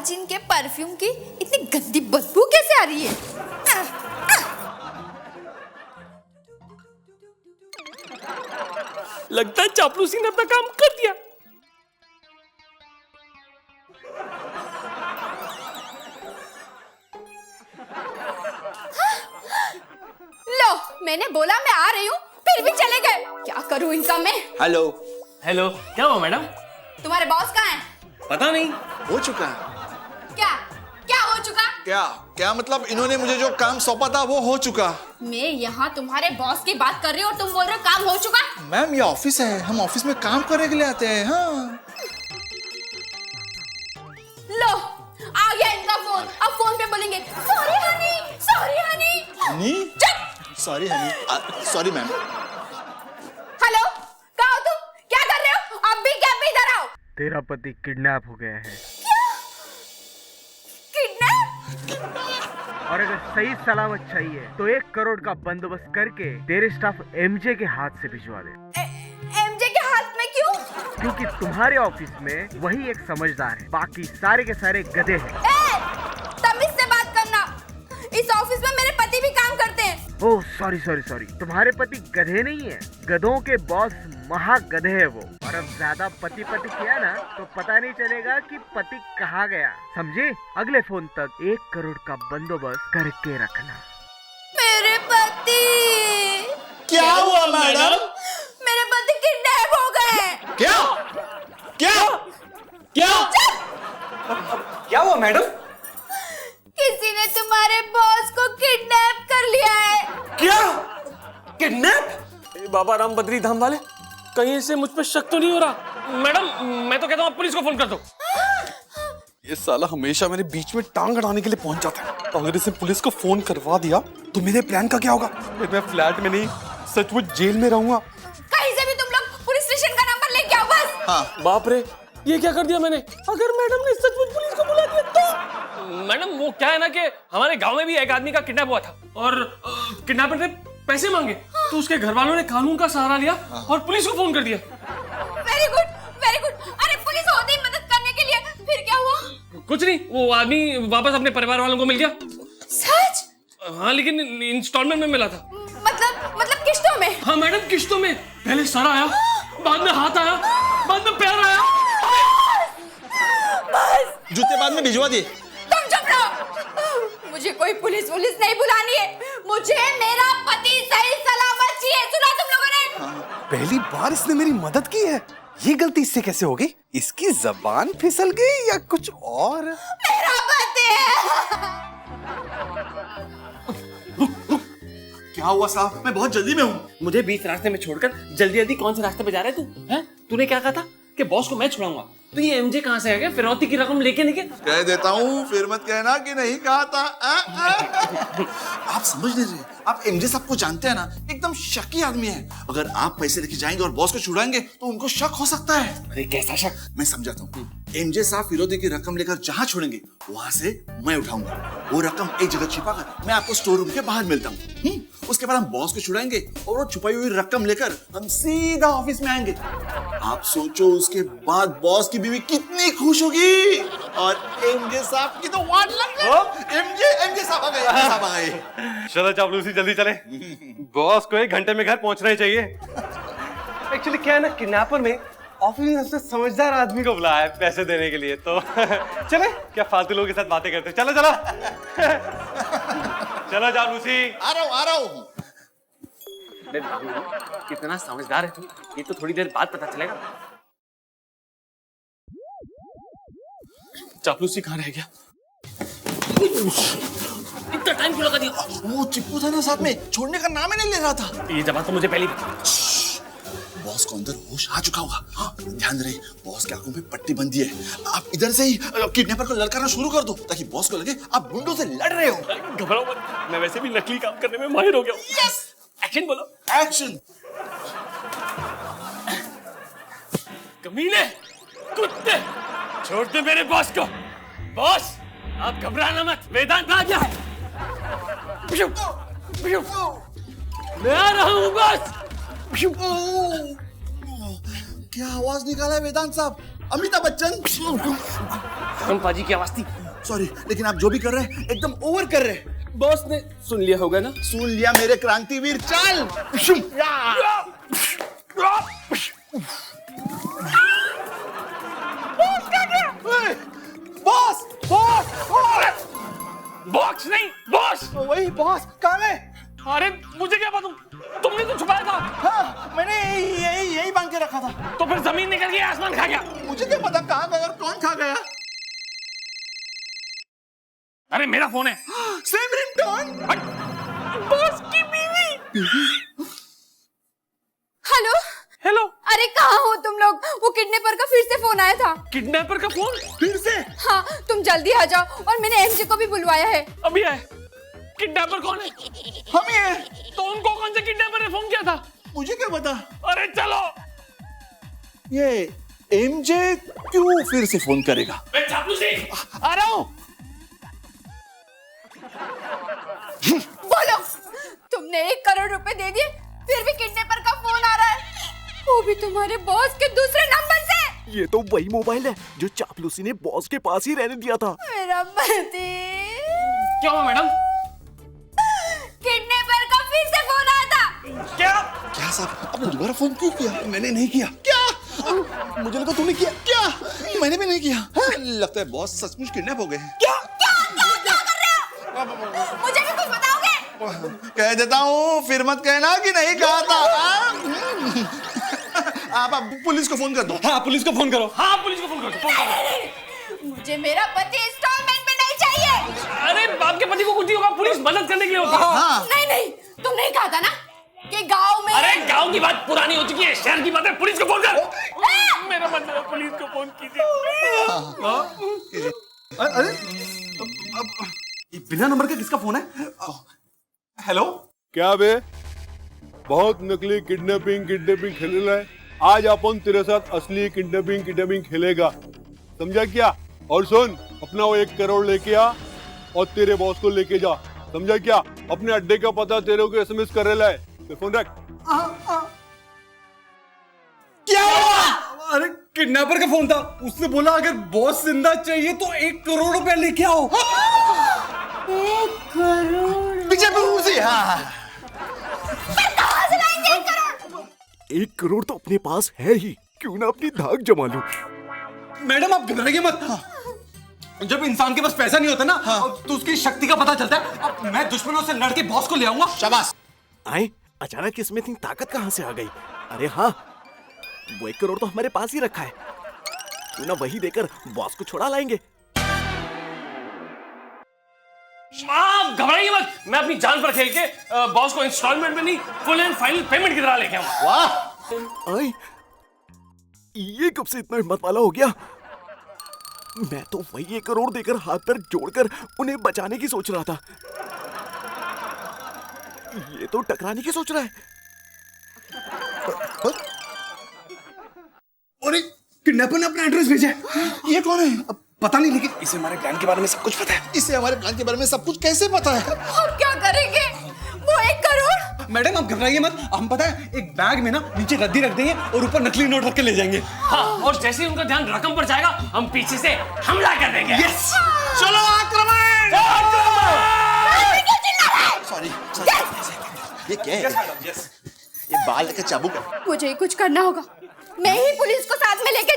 आज इनके परफ्यूम की इतनी गंदी बदबू कैसे आ रही है? लगता है चापलूसी ने अपना काम कर दिया। लो, मैंने बोला मैं आ रही हूँ, फिर भी चले गए। क्या करूँ इनका मैं? हेलो। हेलो, क्या हुआ मैडम? तुम्हारे बॉस कहाँ हैं? पता नहीं। हो चुका है। क्या हो चुका? क्या मतलब इन्होंने मुझे जो काम सौंपा था वो हो चुका। मैं यहाँ तुम्हारे बॉस की बात कर रही हूँ और तुम बोल रहे हो काम हो चुका? मैम ये ऑफिस है, हम ऑफिस में काम करने के लिए आते हैं। हाँ। लो, आ गया इनका फोन। अब फोन पे बोलेंगे sorry Honey, sorry Honey. Honey? Sorry Honey, sorry ma'am. Hello, कहाँ हो तुम? क्या कर रहे हो? अब भी क्या भी इधर आओ। तेरा पति किडनैप हो गया है। और अगर सही सलामत चाहिए तो 1 करोड़ का बंदोबस्त करके तेरे स्टाफ एमजे के हाथ से भिजवा दे। एमजे के हाथ में क्यों? क्योंकि तुम्हारे ऑफिस में वही एक समझदार है, बाकी सारे के सारे गधे हैं। तमीज से बात करना। इस ऑफिस में मेरे पति भी काम करते हैं। ओह सॉरी, तुम्हारे पति गधे नहीं है, गधों के बॉस महागधे है वो। और अब ज्यादा पति किया ना तो पता नहीं चलेगा कि पति कहाँ गया, समझे? अगले फोन तक 1 करोड़ का बंदोबस्त करके रखना। मेरे पति। क्या हुआ मैडम? मेरे पति किडनैप हो गए। क्या क्या हुआ मैडम? किसी ने तुम्हारे बॉस को किडनैप कर लिया है। क्या? किडनैप? बाबा राम बद्री धाम वाले, कहीं से मुझ पे शक तो नहीं हो रहा? मैडम, मैं तो कहता हूँ आप पुलिस को फोन कर दो। ये साला हमेशा मेरे बीच में टांग अड़ाने के लिए पहुंच जाता है। अगर इसे पुलिस को फोन करवा दिया तो मेरे प्लान का क्या होगा? फिर मैं फ्लैट में नहीं, सचमुच जेल में रहूंगा। कहीं से भी तुम लोग पुलिस स्टेशन का नंबर लेके आओ बस। हाँ। बाप रे, ये क्या कर दिया मैंने? अगर मैडम ने सचमुच पुलिस को बुला दिया तो? मैडम वो क्या है ना कि हमारे गांव में भी एक आदमी का किडनैप हुआ था और किडनैपर ने पैसे मांगे, तो उसके घर वालों ने कानून का सहारा लिया और पुलिस को फोन कर दिया। Very good. अरे पुलिस होती ही मदद करने के लिए। फिर क्या हुआ? कुछ नहीं, वो आदमी वापस अपने परिवार वालों को मिल गया। सच? हाँ, लेकिन इंस्टॉलमेंट में मिला था। मतलब किश्तों में? हाँ मैडम, किश्तों में। पहले सर आया, बाद में हाथ आया, बाद में पैर आया। बस, जूते बाद में भिजवा दिए। तुम चुप रहो। मुझे कोई पुलिस नहीं बुलानी है। मुझे मेरा पति सही सलामत चाहिए। सुना तुम लोगों ने? पहली बार इसने मेरी मदद की है। ये गलती इससे कैसे हो गई? इसकी जबान फिसल गई या कुछ और? मेरा पति है। क्या हुआ साहब? मैं बहुत जल्दी में हूँ। मुझे बीच रास्ते में छोड़कर जल्दी कौन से रास्ते पे जा रहा है तू? हैं? तूने क्या कहा था कि बॉस को मैं छुड़ाऊंगा? तो ये एमजे कहाँ से आ गया? फिरौती की रकम लेके नहीं गया? कह देता हूँ, फिर मत कहना कि नहीं कहा था। आप समझ नहीं रहे। आप एमजे साहब को जानते हैं ना, एकदम शकी आदमी है। अगर आप पैसे लेके जाएंगे और बॉस को छुड़ाएंगे तो उनको शक हो सकता है। अरे कैसा शक? मैं समझाता हूँ। एमजे साहब फिरौती की रकम लेकर जहाँ छोड़ेंगे वहां से मैं उठाऊंगा। वो रकम एक जगह छिपाकर मैं आपको स्टोर रूम के बाहर मिलता हूँ। उसके बाद हम बॉस को छुड़ाएंगे और वो छुपाई हुई रकम लेकर हम सीधा ऑफिस में आएंगे। आप सोचो उसके बाद बॉस की बीवी कितनी खुश होगी और एमजे साहब की तो वाट लग गई। एमजे साहब आ गए। चलो चापलूसी, जल्दी चले। बॉस को 1 घंटे में घर पहुंचना ही चाहिए। एक्चुअली क्या है ना, किडनैपर में ऑफिस में सबसे समझदार आदमी को बुलाया है पैसे देने के लिए। तो चले, क्या फालतू लोगों के साथ बातें करते? चलो चलो चापलूसी। आ रहा हूँ। कितना समझदार है तू, ये तो थोड़ी देर बाद पता चलेगा। चापलूसी कहाँ रह गया? इतना टाइम क्यों लगा दिया? वो चिप्पू था ना साथ में, छोड़ने का नाम ही नहीं ले रहा था। ये जवाब तो मुझे पहले ही। बॉस को अंदर होश आ चुका होगा। हाँ, ध्यान रहे, बॉस के आंखों में पट्टी बंधी है। आप इधर से ही किडनैपर को ललकारना शुरू कर दो ताकि बॉस को लगे आप गुंडों से लड़ रहे हो। घबराओ मत, मैं वैसे भी नकली काम करने में माहिर हो गया हूँ। यस, एक्शन बोलो। एक्शन। कमीने, कुत्ते, छोड़ दे मेरे बॉस को। बॉस, आप घबराना मत, वेदांत आ गया है। मैं आ रहा हूँ बॉस। क्या आवाज निकाला है वेदांत साहब? अमिताभ बच्चन। धर्म पाजी की आवाज थी। सॉरी, लेकिन आप जो भी कर रहे हैं एकदम ओवर कर रहे हैं। बॉस ने सुन लिया होगा ना? सुन लिया मेरे क्रांतिवीर, चल। बॉस बॉस बॉक्स नहीं, बॉस। वही बॉस, कहाँ है? अरे मुझे क्या मालूम, तुमने तो छुपाया था। हाँ, मैंने यही बांध के रखा था। तो फिर जमीन निकल गई, आसमान खा गया। मुझे क्या पता कहाँ गया और कौन खा गया। अरे मेरा फोन है। Same ringtone. बॉस की बीवी। Hello hello. अरे कहाँ हो तुम लोग? वो किडनैपर का फिर से फोन आया था। किडनैपर का फोन फिर से? हाँ, तुम जल्दी आ जाओ और मैंने एमजे को भी बुलवाया है। अभी आए। किडनैपर कौन है? हम ही हैं। तो उनको कौन से किडनैपर ने फोन किया था? मुझे क्या पता। अरे चलो। ये एमजे क्यों फिर से फोन करेगा? मैं चापलूसी। आ रहा हूँ। बोलो, तुमने 1 करोड़ रुपए दे दिए, फिर भी किडनैपर का फोन आ रहा है, वो भी तुम्हारे बॉस के दूसरे नंबर से। ये तो वही मोबाइल है जो चापलूसी ने बॉस के पास ही रहने दिया था। मेरा पति। क्या हुआ मैडम? किडनैपर का फिर से फोन आया था। क्या साहब, आपने दोबारा फोन क्यों किया? मैंने नहीं किया। क्या? मुझे लगा तूने किया। क्या? मैंने भी नहीं किया। हाँ? लगता है बॉस सचमुच किडनैप हो गए। क्या? क्या कर रहे हो? मुझे भी कुछ बताओगे? कह देता हूँ, फिर मत कहना कि नहीं कहा था। आप पुलिस को फोन कर दो। हाँ, पुलिस को फोन करो। हाँ, पुलिस को फोन करो। मुझे मेरा पति इंस्टॉलमेंट में नहीं चाहिए। अरे आपके पति को कुछ नहीं होगा, पुलिस मदद करने के लिए होती है। हाँ। नहीं नहीं, तुम नहीं कहा था ना कि गांव में। अरे गांव की बात पुरानी हो चुकी है, शहर की बात है। पुलिस को फोन कर। मेरा मतलब है, पुलिस को फोन कीजिए। अरे ये बिना नंबर का किसका फोन है? हेलो। क्या बे, बहुत नकली किडनैपिंग खेल रहा है। आज अपन तेरे साथ असली किडनैपिंग खेलेगा, समझा क्या? और सुन, अपना वो 1 करोड़ लेके आ और तेरे बॉस को लेके जा, समझा क्या? अपने अड्डे का पता तेरे को SMS कर रहा है। तो फोन रख। क्या हुआ? अरे किडनैपर का फोन था, उसने बोला अगर बॉस जिंदा चाहिए तो 1 करोड़ रुपया लेके आओ। 1 करोड़? पीछे से। हाँ। कहाँ से लाएंगे 1 करोड़? 1 करोड़ तो अपने पास है ही, क्यों ना अपनी धाक जमा लूं। मैडम आप घबराइए मत। जब इंसान के पास पैसा नहीं होता ना, तो उसकी शक्ति का पता चलता है। अब मैं दुश्मनों से लड़के बॉस को ले आऊंगा। शाबाश। आए, अचानक इसमें इतनी ताकत कहाँ से आ गई? अरे हाँ, वो 1 करोड़ तो हमारे पास ही रखा है, क्यों ना वही देकर बॉस को छुड़ा लाएंगे। आप घबराइए मत, मैं अपनी जान पर खेल के बॉस को इंस्टॉलमेंट में नहीं, फुल एंड फाइनल पेमेंट की तरह लेके आऊंगा। वाह। आए, ये कब से इतना हिम्मत वाला हो गया? मैं तो वही 1 करोड़ देकर हाथ पैर जोड़कर उन्हें बचाने की सोच रहा था, ये तो टकराने की सोच रहा है। अरे किडनैपर ने अपना एड्रेस भेजा है। ये कौन है? अब पता नहीं, लेकिन इसे हमारे प्लान के बारे में सब कुछ पता है। इसे हमारे प्लान के बारे में सब कुछ कैसे पता है? हम क्या करेंगे? वो 1 करोड़? मैडम आप घबराइए मत, हम पता है एक बैग में ना नीचे रद्दी रख देंगे और ऊपर नकली नोट रख के ले जाएंगे। हाँ, और जैसे ही उनका ध्यान रकम पर जाएगा, हम पीछे से हमला कर देंगे। यस। चलो आक्रमण! सॉरी। ये क्या है? ये बाल लेकर चाबुक है। मुझे ही कुछ करना होगा। मैं ही पुलिस को साथ में लेके